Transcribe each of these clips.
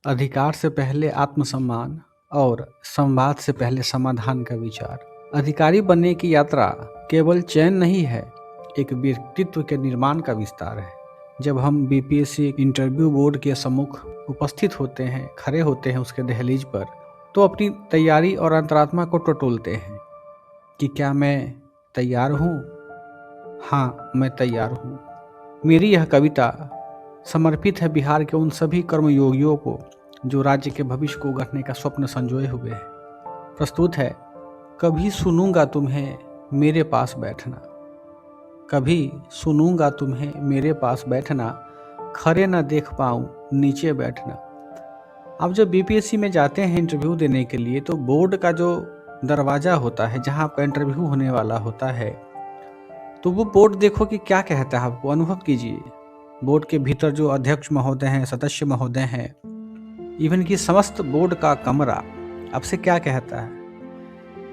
अधिकार से पहले आत्मसम्मान और संवाद से पहले समाधान का विचार। अधिकारी बनने की यात्रा केवल चयन नहीं है, एक व्यक्तित्व के निर्माण का विस्तार है। जब हम बीपीएससी इंटरव्यू बोर्ड के सम्मुख उपस्थित होते हैं, खड़े होते हैं उसके दहलीज पर, तो अपनी तैयारी और अंतरात्मा को टटोलते हैं कि क्या मैं तैयार हूँ? हाँ, मैं तैयार हूँ। मेरी यह कविता समर्पित है बिहार के उन सभी कर्मयोगियों को जो राज्य के भविष्य को गढ़ने का स्वप्न संजोए हुए हैं। प्रस्तुत है, कभी सुनूंगा तुम्हें मेरे पास बैठना, कभी सुनूंगा तुम्हें मेरे पास बैठना, खड़े न देख पाऊं नीचे बैठना। आप जब बीपीएससी में जाते हैं इंटरव्यू देने के लिए, तो बोर्ड का जो दरवाज़ा होता है जहां आपका इंटरव्यू होने वाला होता है, तो वो बोर्ड देखो कि क्या कहता है, आपको अनुभव कीजिए। बोर्ड के भीतर जो अध्यक्ष महोदय हैं, सदस्य महोदय हैं, इवन कि समस्त बोर्ड का कमरा आपसे क्या कहता है?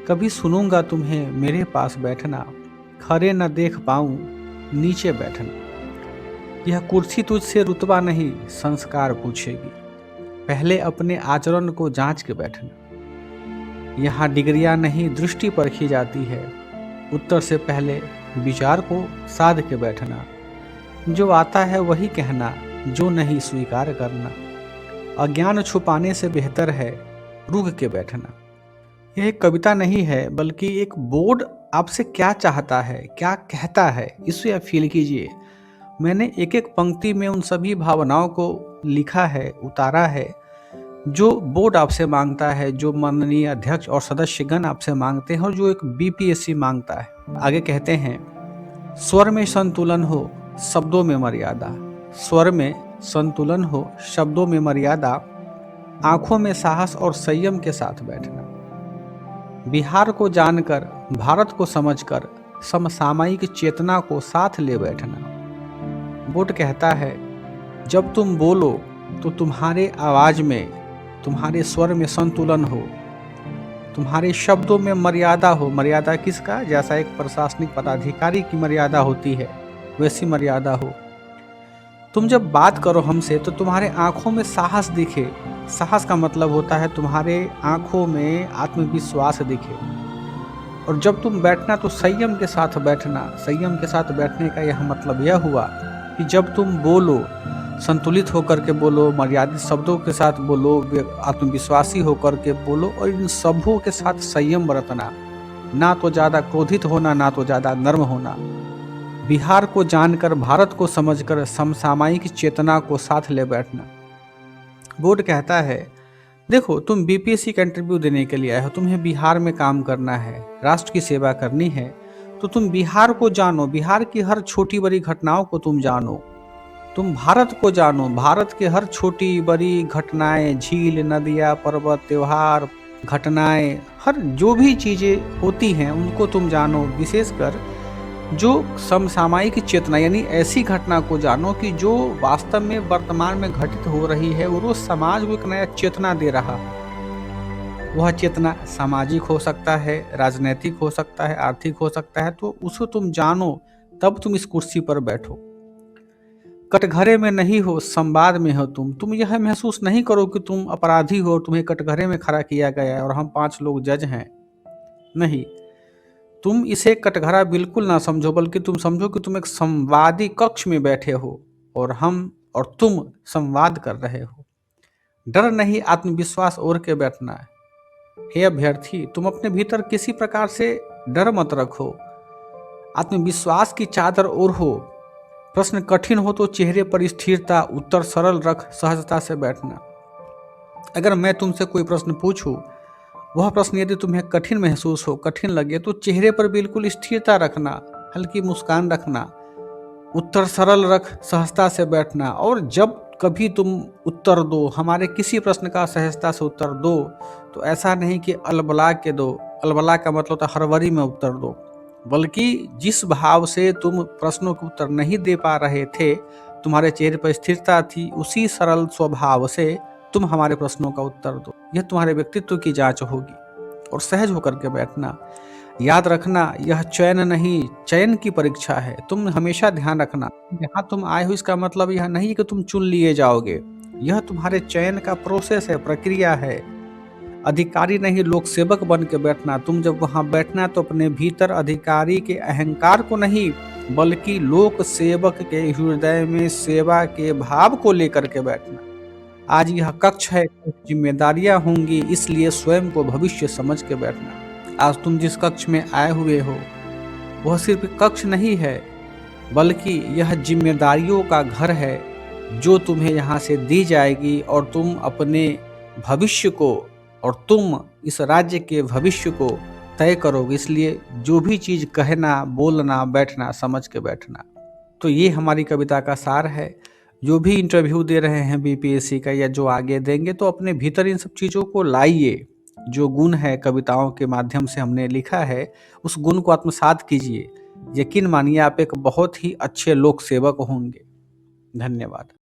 कभी सुनूंगा तुम्हें मेरे पास बैठना, खड़े न देख पाऊं नीचे बैठना। यह कुर्सी तुझसे रुतबा नहीं संस्कार पूछेगी, पहले अपने आचरण को जांच के बैठना। यहाँ डिग्रियां नहीं दृष्टि परखी जाती है, उत्तर से पहले विचार को साध के बैठना। जो आता है वही कहना, जो नहीं स्वीकार करना। अज्ञान छुपाने से बेहतर है रुक के बैठना। यह एक कविता नहीं है, बल्कि एक बोर्ड आपसे क्या चाहता है, क्या कहता है, इसे आप फील कीजिए। मैंने एक एक पंक्ति में उन सभी भावनाओं को लिखा है, उतारा है, जो बोर्ड आपसे मांगता है, जो माननीय अध्यक्ष और सदस्यगण आपसे मांगते हैं और जो एक बीपीएससी मांगता है। आगे कहते हैं, स्वर में संतुलन हो, शब्दों में मर्यादा। स्वर में संतुलन हो, शब्दों में मर्यादा, आंखों में साहस और संयम के साथ बैठना। बिहार को जानकर, भारत को समझकर, समसामयिक चेतना को साथ ले बैठना। बोर्ड कहता है, जब तुम बोलो तो तुम्हारे आवाज में, तुम्हारे स्वर में संतुलन हो, तुम्हारे शब्दों में मर्यादा हो। मर्यादा किसका? जैसा एक प्रशासनिक पदाधिकारी की मर्यादा होती है, वैसी मर्यादा हो। तुम जब बात करो हमसे तो तुम्हारे आंखों में साहस दिखे। साहस का मतलब होता है तुम्हारे आंखों में आत्मविश्वास दिखे। और जब तुम बैठना तो संयम के साथ बैठना। संयम के साथ बैठने का यह मतलब यह हुआ कि जब तुम बोलो, संतुलित होकर के बोलो, मर्यादित शब्दों के साथ बोलो, आत्मविश्वासी होकर के बोलो, और इन सबों के साथ संयम बरतना। ना तो ज़्यादा क्रोधित होना, ना तो ज़्यादा नर्म होना। बिहार को जानकर, भारत को समझकर, समसामयिक चेतना को साथ ले बैठना। बोर्ड कहता है, देखो तुम बीपीएससी का इंटरव्यू देने के लिए आए हो, तुम्हें बिहार में काम करना है, राष्ट्र की सेवा करनी है, तो तुम बिहार को जानो, बिहार की हर छोटी बड़ी घटनाओं को तुम जानो। तुम भारत को जानो, भारत के हर छोटी बड़ी घटनाएं, झील, नदियाँ, पर्वत, त्योहार, घटनाएं, हर जो भी चीज़ें होती हैं उनको तुम जानो। विशेषकर जो समसामयिक चेतना, यानी ऐसी घटना को जानो कि जो वास्तव में वर्तमान में घटित हो रही है और वो समाज को एक नया चेतना दे रहा। वह चेतना सामाजिक हो सकता है, राजनैतिक हो सकता है, आर्थिक हो सकता है, तो उसको तुम जानो, तब तुम इस कुर्सी पर बैठो। कटघरे में नहीं हो, संवाद में हो तुम यह महसूस नहीं करो कि तुम अपराधी हो, तुम्हें कटघरे में खड़ा किया गया है और हम 5 लोग जज हैं। नहीं, तुम इसे कटघरा बिल्कुल ना समझो, बल्कि तुम समझो कि तुम एक संवादी कक्ष में बैठे हो और हम और तुम संवाद कर रहे हो। डर नहीं, आत्मविश्वास ओढ़ के बैठना है। हे अभ्यर्थी, तुम अपने भीतर किसी प्रकार से डर मत रखो, आत्मविश्वास की चादर ओढ़ो। प्रश्न कठिन हो तो चेहरे पर स्थिरता, उत्तर सरल रख, सहजता से बैठना। अगर मैं तुमसे कोई प्रश्न पूछूं, वह प्रश्न यदि तुम्हें कठिन महसूस हो, कठिन लगे, तो चेहरे पर बिल्कुल स्थिरता रखना, हल्की मुस्कान रखना, उत्तर सरल रख, सहजता से बैठना। और जब कभी तुम उत्तर दो, हमारे किसी प्रश्न का सहजता से उत्तर दो, तो ऐसा नहीं कि अलबला के दो। अलबला का मतलब होता है हड़बड़ी में उत्तर दो, बल्कि जिस भाव से तुम प्रश्नों के उत्तर नहीं दे पा रहे थे, तुम्हारे चेहरे पर स्थिरता थी, उसी सरल स्वभाव से तुम हमारे प्रश्नों का उत्तर दो। यह तुम्हारे व्यक्तित्व की जांच होगी। और सहज होकर के बैठना। याद रखना, यह चयन नहीं, चयन की परीक्षा है। तुम हमेशा ध्यान रखना, यहाँ तुम आए हो इसका मतलब यह नहीं कि तुम चुन लिए जाओगे। यह तुम्हारे चयन का प्रोसेस है, प्रक्रिया है। अधिकारी नहीं लोक सेवक बन के बैठना। तुम जब वहाँ बैठना तो अपने भीतर अधिकारी के अहंकार को नहीं, बल्कि लोक सेवक के हृदय में सेवा के भाव को लेकर के बैठना। आज यह कक्ष है, जिम्मेदारियां होंगी, इसलिए स्वयं को भविष्य समझ के बैठना। आज तुम जिस कक्ष में आए हुए हो वह सिर्फ कक्ष नहीं है, बल्कि यह जिम्मेदारियों का घर है जो तुम्हें यहाँ से दी जाएगी, और तुम अपने भविष्य को और तुम इस राज्य के भविष्य को तय करोगे। इसलिए जो भी चीज़ कहना, बोलना, बैठना, समझ के बैठना। तो ये हमारी कविता का सार है। जो भी इंटरव्यू दे रहे हैं बीपीएससी का या जो आगे देंगे, तो अपने भीतर इन सब चीज़ों को लाइए। जो गुण है कविताओं के माध्यम से हमने लिखा है, उस गुण को आत्मसात कीजिए। यकीन मानिए आप एक बहुत ही अच्छे लोक सेवक होंगे। धन्यवाद।